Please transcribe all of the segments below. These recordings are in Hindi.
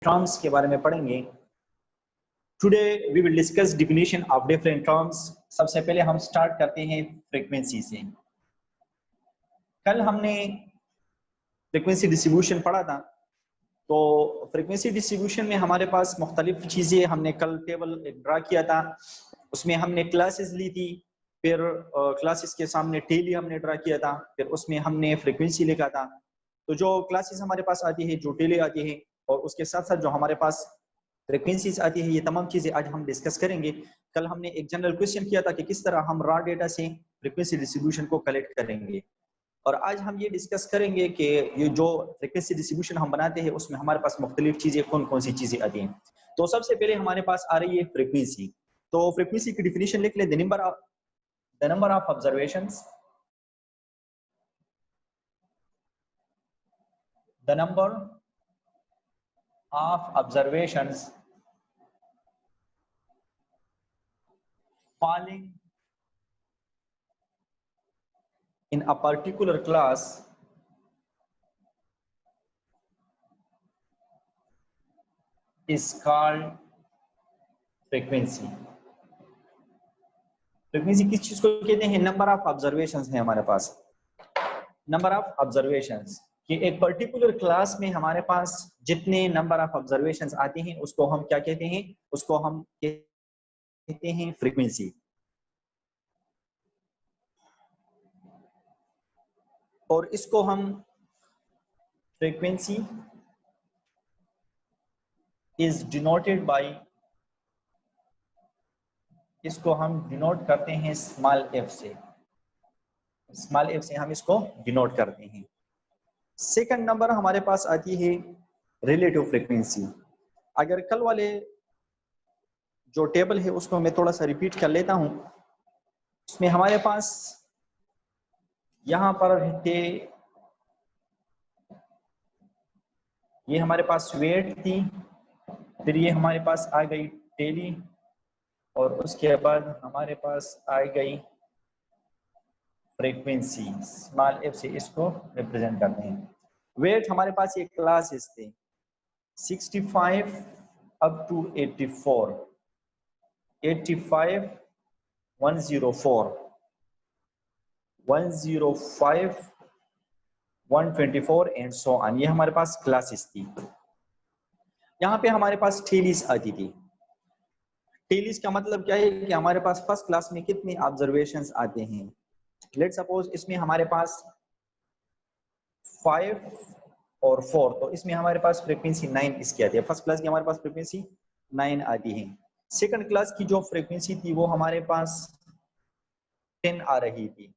टर्म्स के बारे में पढ़ेंगे। Today we will discuss definition of different terms. सबसे पहले हम स्टार्ट करते हैं फ्रीक्वेंसी से। कल हमने फ्रीक्वेंसी डिस्ट्रीब्यूशन पढ़ा था, तो फ्रीक्वेंसी डिस्ट्रीब्यूशन में हमारे पास मुख्तलिफ चीज़ें हमने कल टेबल ड्रा किया था। उसमें हमने क्लासेस ली थी, फिर क्लासेस के सामने टेली हमने ड्रा किया था, फिर उसमें हमने फ्रीक्वेंसी लिखा था। तो जो क्लासेस हमारे पास आती है, जो टेली आती है, और उसके साथ साथ जो हमारे पास फ्रीक्वेंसीज आती है, ये तमाम चीज़ें आज हम डिस्कस करेंगे। कल हमने एक जनरल क्वेश्चन किया था कि किस तरह हम रॉ डेटा से फ्रीक्वेंसी डिस्ट्रीब्यूशन को कलेक्ट करेंगे, और आज हम ये डिस्कस करेंगे कि ये जो फ्रीक्वेंसी डिस्ट्रीब्यूशन हम बनाते हैं उसमें हमारे पास मुख्तलिफ चीज़ें कौन कौन सी चीज़ें आती हैं। तो सबसे पहले हमारे पास आ रही है फ्रीक्वेंसी। तो फ्रीक्वेंसी की डिफिनीशन लिख ले, the number of observations, the number of observations falling in a particular class is called frequency। Frequency किस चीज को कहते हैं? नंबर ऑफ ऑब्जर्वेशंस है हमारे पास, नंबर ऑफ ऑब्जर्वेशंस कि एक पर्टिकुलर क्लास में हमारे पास जितने नंबर ऑफ ऑब्जर्वेशंस आते हैं उसको हम क्या कहते हैं? उसको हम कहते हैं फ्रीक्वेंसी। और इसको हम फ्रीक्वेंसी इज डिनोटेड बाय, इसको हम डिनोट करते हैं स्मॉल एफ से। स्मॉल एफ से हम इसको डिनोट करते हैं। सेकंड नंबर हमारे पास आती है रिलेटिव फ्रीक्वेंसी। अगर कल वाले जो टेबल है उसको मैं थोड़ा सा रिपीट कर लेता हूं। उसमें हमारे पास यहां पर थे, ये हमारे पास वेट थी, फिर ये हमारे पास आ गई टेली, और उसके बाद हमारे पास आ गई फ्रीक्वेंसी। स्मॉल एफ से इसको रिप्रेजेंट करते हैं। वेट हमारे पास ये क्लासेस थे 65 up to 84, 85, 104, 105, 124 and so on. ये हमारे पास क्लासेस थी। यहाँ पे हमारे पास टेलीज आती थी। टेलीज का मतलब क्या है कि हमारे पास फर्स्ट क्लास में कितने ऑब्जर्वेशंस आते हैं। लेट्स सपोज इसमें हमारे पास 5 और 4, तो इसमें हमारे पास फ्रीक्वेंसी 9 इसकी आती है। फर्स्ट क्लास की हमारे पास फ्रीक्वेंसी 9 आती है। सेकंड क्लास की जो फ्रीक्वेंसी थी वो हमारे पास 10 आ रही थी।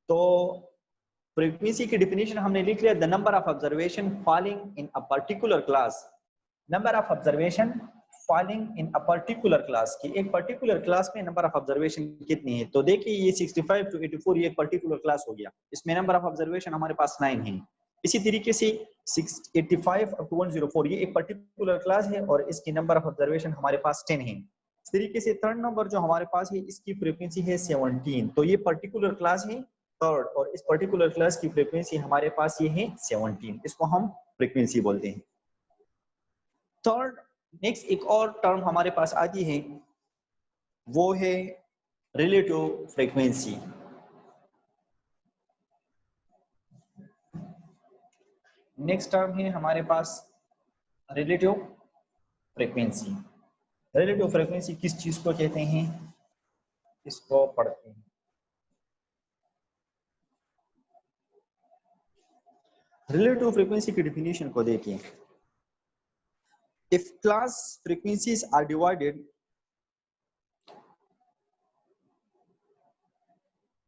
तो फ्रीक्वेंसी की डिफिनेशन हमने लिख लिया, the number of observation falling in a particular class. Number of observation falling in a particular class की एक पर्टिकुलर क्लास में नंबर ऑफ ऑब्जर्वेशन कितनी है। तो देखिए ये 65 टू 84 ये एक पर्टिकुलर क्लास हो गया, इसमें नंबर ऑफ ऑब्जर्वेशन हमारे पास 9 है। इसी तरीके से 85 अप टू 104 ये एक पर्टिकुलर क्लास है और इसकी नंबर ऑफ ऑब्जर्वेशन हमारे पास 10 है। इस तरीके से थर्ड नंबर जो हमारे पास है इसकी फ्रीक्वेंसी है 17, तो ये पर्टिकुलर क्लास है थर्ड, और इस पर्टिकुलर क्लास की फ्रीक्वेंसी हमारे पास ये है 17, इसको हम फ्रीक्वेंसी बोलते हैं। थर्ड नेक्स्ट एक और टर्म हमारे पास आती है, वो है रिलेटिव फ्रीक्वेंसी। नेक्स्ट टर्म है हमारे पास रिलेटिव फ्रीक्वेंसी। रिलेटिव फ्रीक्वेंसी किस चीज को कहते हैं, इसको पढ़ते हैं। रिलेटिव फ्रीक्वेंसी की डिफिनेशन को देखिए। If class frequencies are divided,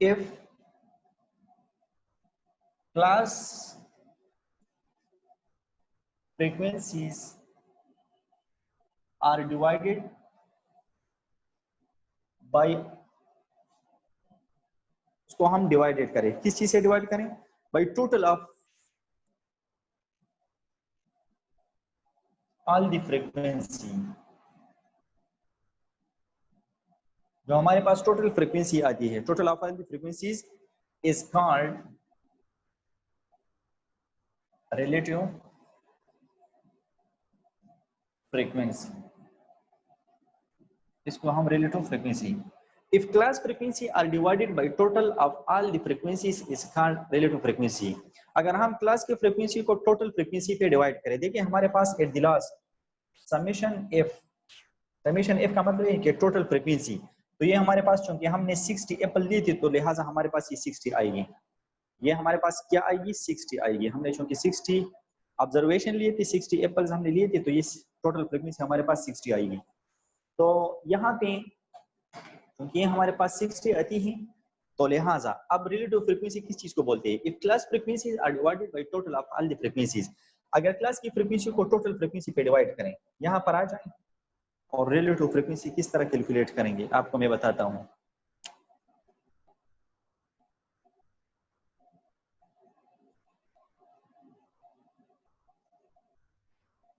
if class frequencies are divided by, उसको हम डिवाइडेड करें, किस चीज से डिवाइड करें? Bye total of all the frequency. जो हमारे पास टोटल फ्रीक्वेंसी आती है, total of all the frequencies is called relative frequency, इसको हम relative frequency. If class frequency are divided by total of all the frequencies is called relative frequency। अगर हम क्लास की फ्रीक्वेंसी को टोटल फ्रीक्वेंसी पे डिवाइड करें, देखिए हमारे पास at the last summation F का मतलब है कि टोटल फ्रीक्वेंसी, तो ये हमारे पास चूंकि हमने 60 एप्पल ली थी तो लिहाजा हमारे पास ये 60 आएगी, ये हमारे पास क्या आएगी 60 आएगी। हमने चूंकि 60 ऑब्जर्वेशन लिए थे, 60 एप्पल्स हमने लिए थे, तो ये टोटल फ्रीक्वेंसी हमारे पास 60 आएगी। तो यहाँ पे क्योंकि हमारे पास 60 आती है, तो लिहाजा अब रिलेटिव फ्रीक्वेंसी किस चीज को बोलते हैं? If class frequencies are divided by total of all the frequencies, अगर क्लास की फ्रीक्वेंसी को टोटल फ्रीक्वेंसी पे डिवाइड करें, यहाँ पर आ जाए और रिलेटिव फ्रीक्वेंसी किस तरह कैलकुलेट करेंगे आपको मैं बताता हूँ।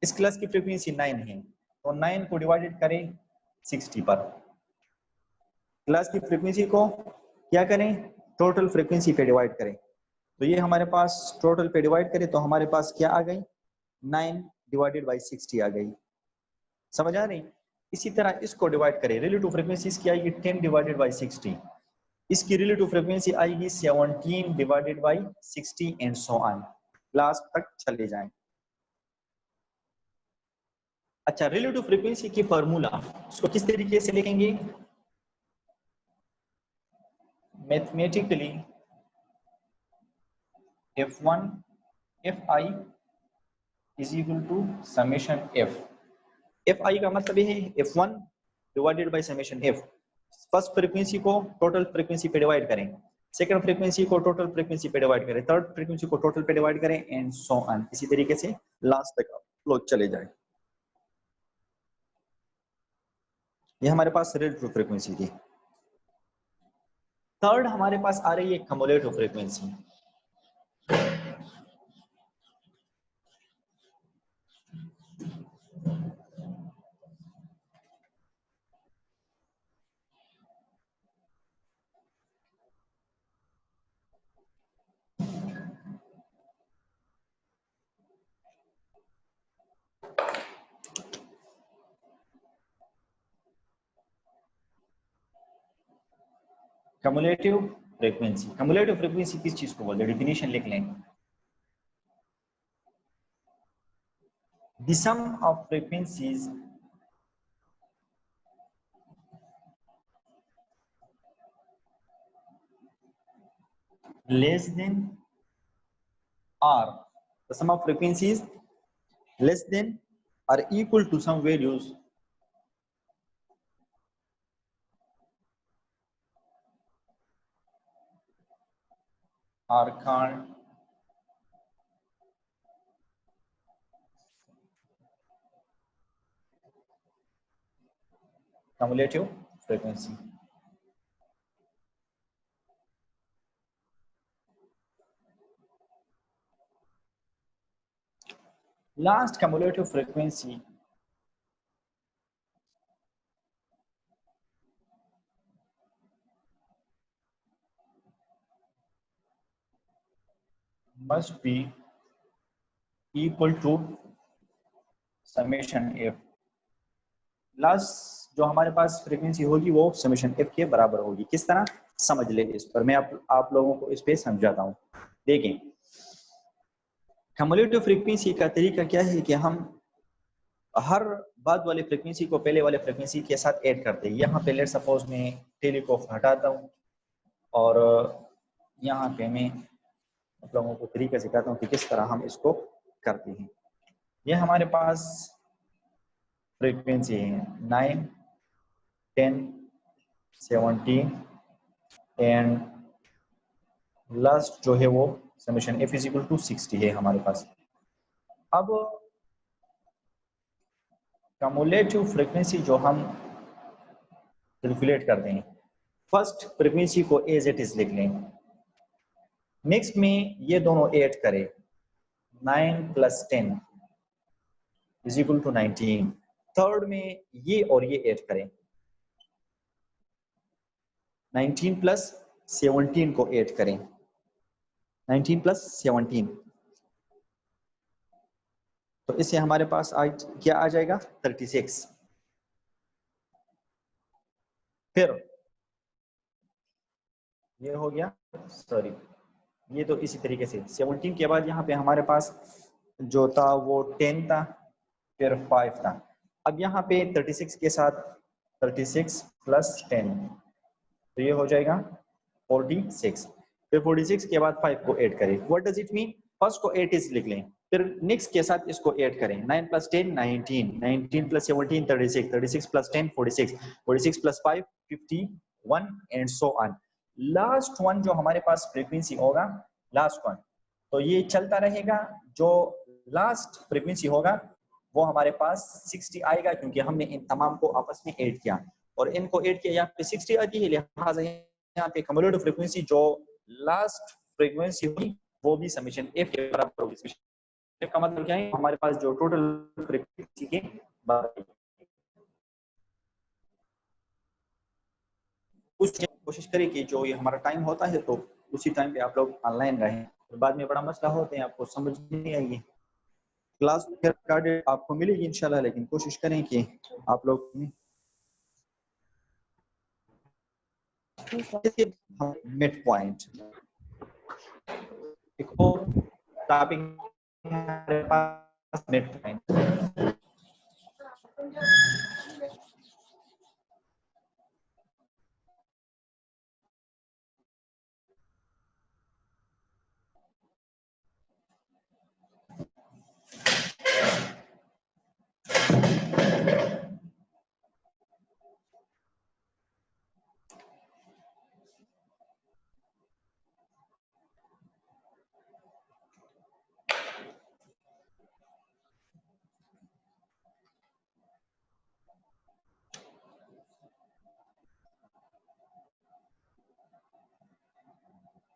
इस क्लास की फ्रीक्वेंसी 9 है, तो 9 को डिवाइडेड करें 60 पर, क्लास की फ्रीक्वेंसी को क्या करें टोटल फ्रीक्वेंसी पे डिवाइड करें, तो ये हमारे पास टोटल पे डिवाइड करें तो हमारे पास क्या आ गई 9 डिवाइडेड बाई 60 आ गई, समझ आ रही। इसी तरह इसको डिवाइड करें, रिलेटिव फ्रीक्वेंसी इसकी आएगी 10 डिवाइडेड बाई 60, इसकी रिलेटिव फ्रीक्वेंसी आएगी 17 divided by 60 and so on, last तक चले जाएं। अच्छा, रिलेटिव फ्रीक्वेंसी की फार्मूला उसको किस तरीके से लिखेंगे? Mathematically f1 fi is equal to summation f। fi का मतलब ये है f1 divided by summation f। First frequency को टोटल फ्रीक्वेंसी पे डिवाइड करें, सेकंड फ्रीक्वेंसी को टोटल फ्रीक्वेंसी पे डिवाइड करें, थर्ड फ्रीक्वेंसी को टोटल पे डिवाइड करें एंड सो ऑन, इसी तरीके से लास्ट तक आप लोग चले जाए। ये हमारे पास रिलेटिव फ्रीक्वेंसी थी। थर्ड हमारे पास आ रही है cumulative frequency. Cumulative frequency, cumulative frequency किस चीज को बोलते हैं? डिफिनेशन लिख लें, the sum of frequencies less than or the sum of frequencies less than or equal to some values are called cumulative frequency। Last cumulative frequency must be equal to summation f। Last जो हमारे पास फ्रीक्वेंसी होगी वो समेशन f के बराबर होगी। किस तरह समझ ले, इस पर मैं आप लोगों को इस पे समझाता हूँ। देखें, कम्युलेटिव फ्रीक्वेंसी का तरीका क्या है कि हम हर बाद वाली फ्रीक्वेंसी को पहले वाले फ्रीक्वेंसी के साथ ऐड करते हैं। यहाँ पे लेट सपोज मैं टेलीकॉफ हटाता हूँ और यहाँ पे मैं आप लोगों को तरीका सिखाता हूँ कि किस तरह हम इसको करते हैं। ये हमारे पास फ्रीक्वेंसी है 9, 10, 17 एंड लास्ट जो है वो summation f is equal to 60 है हमारे पास। अब कम्युलेटिव फ्रीक्वेंसी जो हम कैलकुलेट करते हैं, फर्स्ट फ्रीक्वेंसी को एज इट इज लिख लें, नेक्स्ट में ये दोनों ऐड करें 9 + 10 इज इक्वल टू 19, थर्ड में ये और ये ऐड करें 19 + 17 को ऐड करें 19 + 17, तो इससे हमारे पास आज क्या आ जाएगा 36। फिर ये हो गया, सॉरी ये तो इसी तरीके से 17 के बाद यहाँ पे हमारे पास जो था वो 10 था, फिर 5 था। अब यहाँ पे 36 के साथ 36 प्लस 10 तो ये हो जाएगा 46। फिर 46 के बाद 5 को ऐड करें। What does it mean? First को 8 इज लिख लें, फिर नेक्स्ट के साथ इसको ऐड करें। 9 plus 10 19, 19 plus 17 36, 36 plus 10 46, 46 plus 5 51 and so on. Last one जो हमारे पास फ्रीक्वेंसी होगा, लास्ट वन, तो ये चलता रहेगा। जो लास्ट फ्रीक्वेंसी होगा वो हमारे पास 60 आएगा, क्योंकि हमने इन तमाम को आपस में ऐड किया और इनको ऐड किया, यहाँ पे 60 आती है। लिहाजा यहाँ पे कम्युलेटिव फ्रीक्वेंसी जो लास्ट फ्रीक्वेंसी होगी वो भी समेशन एफ के बराबर होगी। समेशन एफ का मतलब क्या है? हमारे पास जो टोटल फ्रीक्वेंसी के बराबर। कोशिश करें कि जो ये हमारा टाइम होता है तो उसी टाइम पे आप लोग ऑनलाइन रहें, और बाद में बड़ा मसला होते हैं आपको समझ नहीं आएगी। क्लास रिकॉर्डेड आपको मिलेगी इंशाल्लाह, लेकिन कोशिश करें कि आप लोग मिड पॉइंट एक और टॉपिक हमारे पास मिड पॉइंट।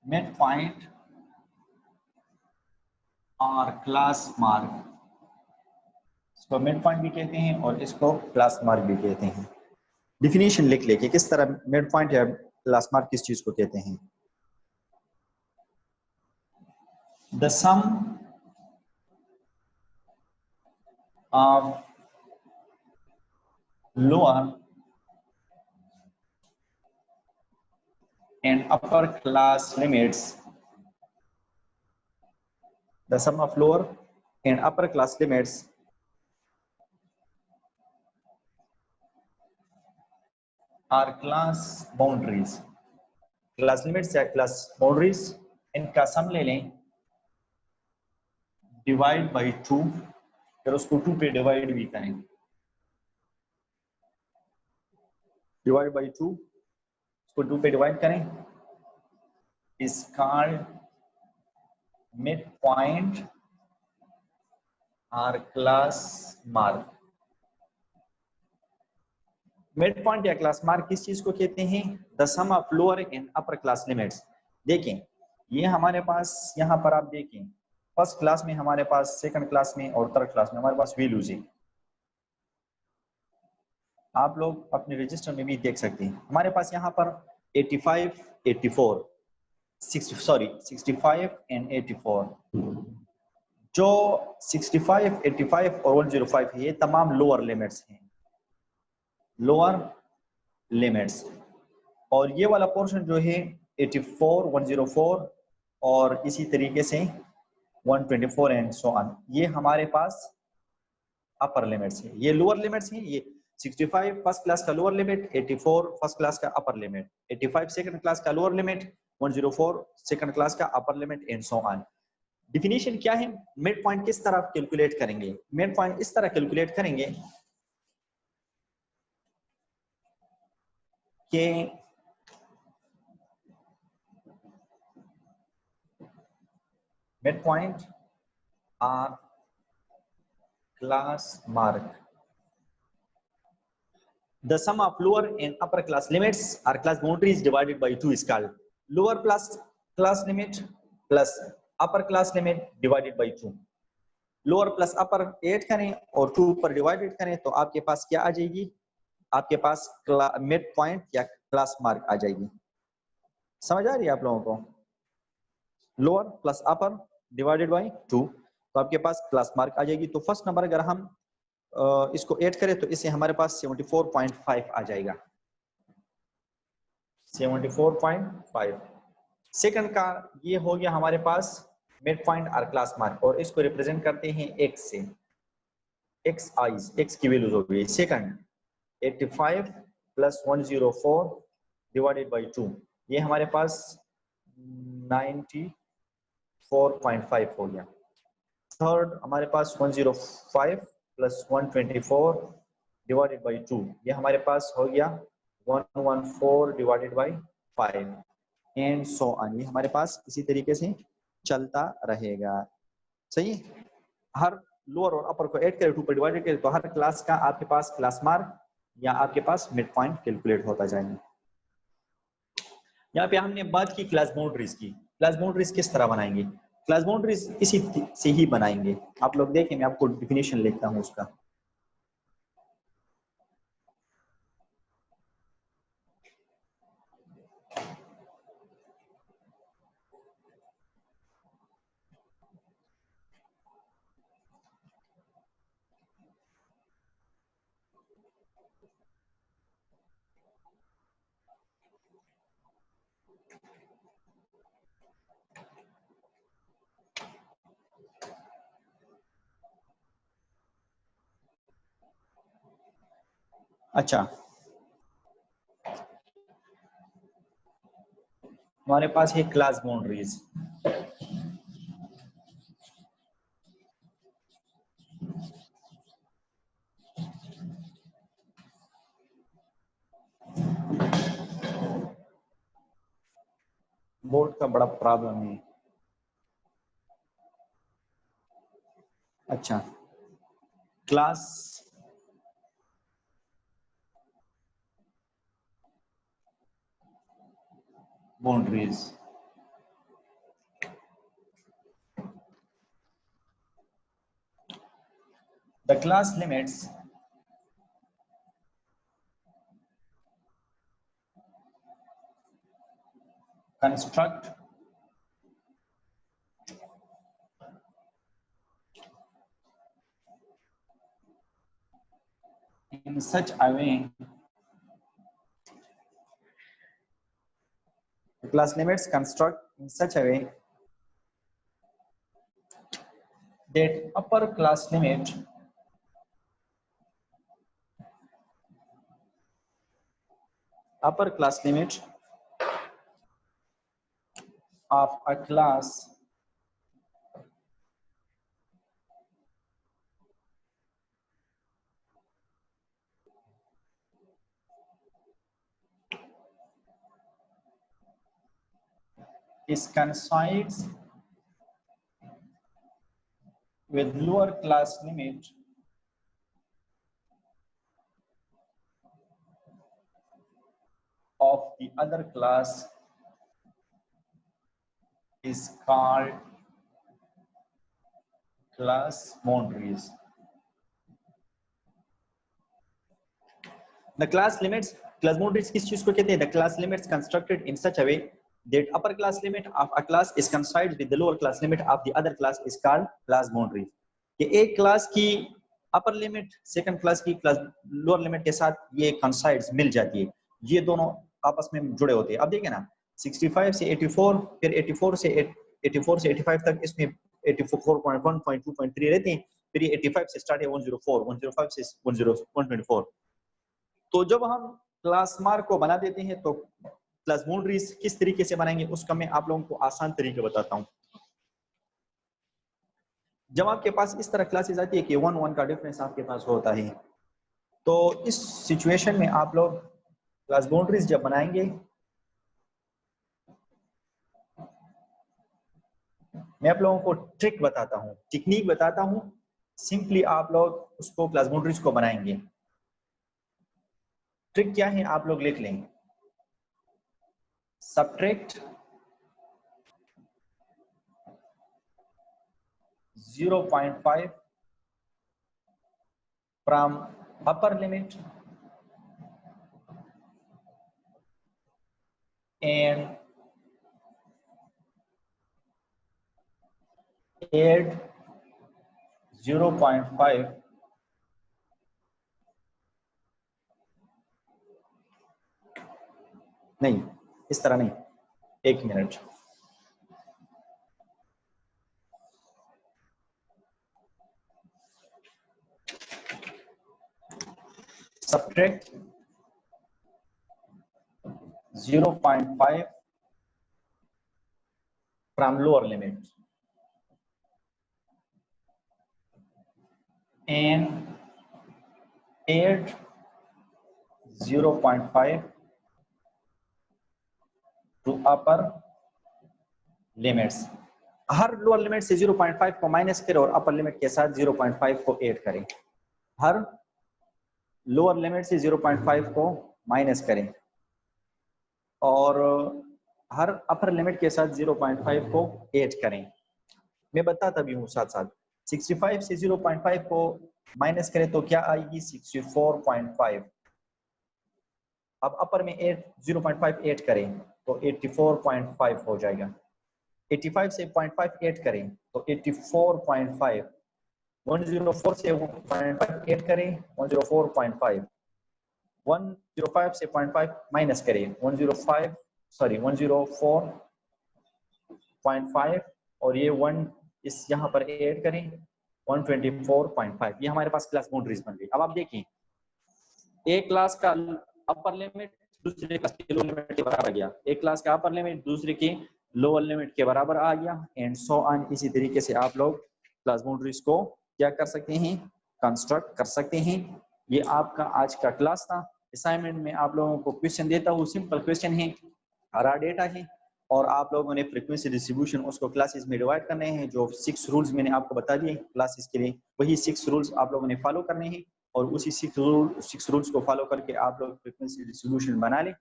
मिड पॉइंट और क्लास मार्क, इसको मिड पॉइंट भी कहते हैं और इसको क्लास मार्क भी कहते हैं। डिफिनीशन लिख ले कि किस तरह मिड पॉइंट या क्लास मार्क किस चीज को कहते हैं। The sum of lower and upper class limits, the sum of lower and upper class limits are class boundaries। class limits या class boundaries, इनका सम ले लें, डिवाइड बाई 2, फिर उसको 2 पे डिवाइड भी करें, डिवाइड बाई 2, उसको 2 पे डिवाइड करें, is called midpoint or class mark। Midpoint या क्लास मार्क किस चीज को कहते हैं? The sum of lower and upper class limits. देखें ये हमारे पास यहाँ पर आप देखें, फर्स्ट क्लास में हमारे पास, सेकंड क्लास में और थर्ड क्लास में हमारे पास वैल्यूज है। आप लोग अपने रजिस्टर में भी देख सकते हैं। हमारे पास यहाँ पर 85 84 60 सॉरी 65 एंड 84, जो 65 85 और 105 है ये तमाम लोअर लिमिट्स हैं, लोअर लिमिट्स। और ये वाला पोर्शन जो है 84 104 और इसी तरीके से 124 एंड सो ऑन, ये हमारे पास अपर लिमिट्स है। ये लोअर लिमिट्स हैं। ये 65 फर्स्ट क्लास का लोअर लिमिट, 84 फर्स्ट क्लास का अपर लिमिट, 85 सेकंड क्लास का लोअर लिमिट, 104 सेकंड क्लास का upper limit and so on. Definition क्या है? मिड पॉइंट किस तरह कैलकुलेट करेंगे? मिड पॉइंट इस तरह कैलकुलेट करेंगे कि midpoint or class mark, the sum of lower and upper class limits or class boundaries divided by 2 is called lower plus class limit plus upper class limit divided by 2। Lower plus upper add करें और 2 पर डिवाइडेड करें तो आपके पास क्या आ जाएगी? आपके पास मिड पॉइंट या क्लास मार्क आ जाएगी। समझ आ रही है आप लोगों को? Lower plus upper divided by 2, तो आपके पास क्लास मार्क आ जाएगी। तो फर्स्ट नंबर अगर हम इसको ऐड करें तो इससे हमारे पास 74.5 आ जाएगा, 74.5। सेकंड का ये हो गया हमारे पास मिड पॉइंट और क्लास मार्क, और इसको रिप्रेजेंट करते हैं x से, x की वैल्यूज हो गई। सेकंड 85 प्लस 104 डिवाइडेड बाई 2, ये हमारे पास 94.5 हो गया। थर्ड हमारे पास 105 प्लस 124 डिवाइडेड बाई 2, ये हमारे पास हो गया 114 divided by 5 and so on. ये हमारे पास इसी तरीके से चलता रहेगा। सही, हर लोअर और अपर को ऐड करें, 2 पर डिवाइडेड करें, तो हर क्लास का आपके पास क्लास मार्क या आपके पास मिड पॉइंट कैलकुलेट होता जाएगा। यहाँ पे हमने बात की क्लास बाउंड्रीज की। क्लास बाउंड्रीज किस तरह बनाएंगे? क्लास बाउंड्रीज इसी से ही बनाएंगे। आप लोग देखें, मैं आपको डिफिनेशन लिखता हूँ उसका। अच्छा, हमारे पास है क्लास बाउंड्रीज। बोर्ड का बड़ा प्रॉब्लम है। अच्छा, class boundaries, the class limits construct in such a way, the class limits construct in such a way that upper class limit of a class is coincides with lower class limit of the other class is called class boundaries. The class limits, class boundaries किस चीज को कहते हैं? The class limits constructed in such a way that upper class limit of a class is coincides with the lower class limit of the other class is called class boundaries. कि एक क्लास की अपर लिमिट सेकंड क्लास की क्लास लोअर लिमिट के साथ ये coincides मिल जाती है, ये दोनों आपस में जुड़े होते हैं। अब देखिए ना, 65 से 84, फिर 84 से 85 तक इसमें 84.1.2.3 रहते हैं, फिर ये 85 से स्टार्ट है 104, 105 से 124। तो जब हम क्लास मार्क को बना देते हैं तो क्लास बाउंड्रीज किस तरीके से बनाएंगे उसका मैं आप लोगों को आसान तरीके बताता हूं। जब आपके पास इस तरह क्लासेस आती है कि 1 का डिफरेंस आपके पास होता है, तो इस सिचुएशन में आप लोग क्लास बाउंड्रीज जब बनाएंगे, मैं आप लोगों को ट्रिक बताता हूं, टेक्निक बताता हूं, सिंपली आप लोग उसको क्लास बाउंड्रीज को बनाएंगे। ट्रिक क्या है आप लोग लिख लें, subtract 0.5 from upper limit and add 0.5 नहीं, इस तरह नहीं, 1 minute. Subtract 0.5 from lower limit and add 0.5 to upper limits। Her lower limit से 0.5 को माइनस करें और अपर लिमिट के साथ 0.5 को ऐड करें। हर लोअर लिमिट से 0.5 को माइनस करें और हर अपर लिमिट के साथ 0.5 को ऐड करें। मैं बताता भी हूँ साथ साथ। 65 से 0.5 को माइनस करें तो क्या आएगी? 64.5। अब अपर में 0.5 ऐड करें तो 84.5 हो जाएगा। 85 से 0.5 ऐड करें तो 84.5। 104 से 0.5 ऐड करें 104.5। 105 से 0.5 माइनस करें 104.5 और ये 1 इस यहाँ पर ऐड करें 124.5। ये हमारे पास क्लास बाउंड्रीज बन गई। अब आप देखें, एक क्लास का अपर लिमिट दूसरे क्लास के लोअर लिमिट के बराबर आ गया, एक क्लास का अपर लिमिट दूसरे के लोअर लिमिट के बराबर आ गया, एंड सो ऑन। इसी तरीके से आप लोग क्लास बाउंड्रीज को क्या कर सकते हैं? कंस्ट्रक्ट कर सकते हैं। ये आपका आज का क्लास था। असाइनमेंट में आप लोगों को क्वेश्चन देता हूँ, सिंपल क्वेश्चन है, रा डेटा है और आप लोगों ने फ्रीक्वेंसी डिस्ट्रीब्यूशन उसको क्लासेस में डिवाइड करने हैं। जो 6 रूल्स मैंने आपको बता दिए क्लासेस के लिए, वही 6 रूल्स आप लोगों ने फॉलो करने हैं और उसी 6 रूल्स को फॉलो करके आप लोग फ्रीक्वेंसी डिस्ट्रीब्यूशन बना लें।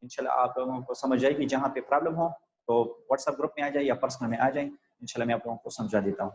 इंशाल्लाह आप लोगों को समझ आएगी। जहाँ पे प्रॉब्लम हो तो व्हाट्सएप ग्रुप में आ जाए या पर्सनल में आ जाए, इंशाल्लाह मैं आप लोगों को समझा देता हूँ।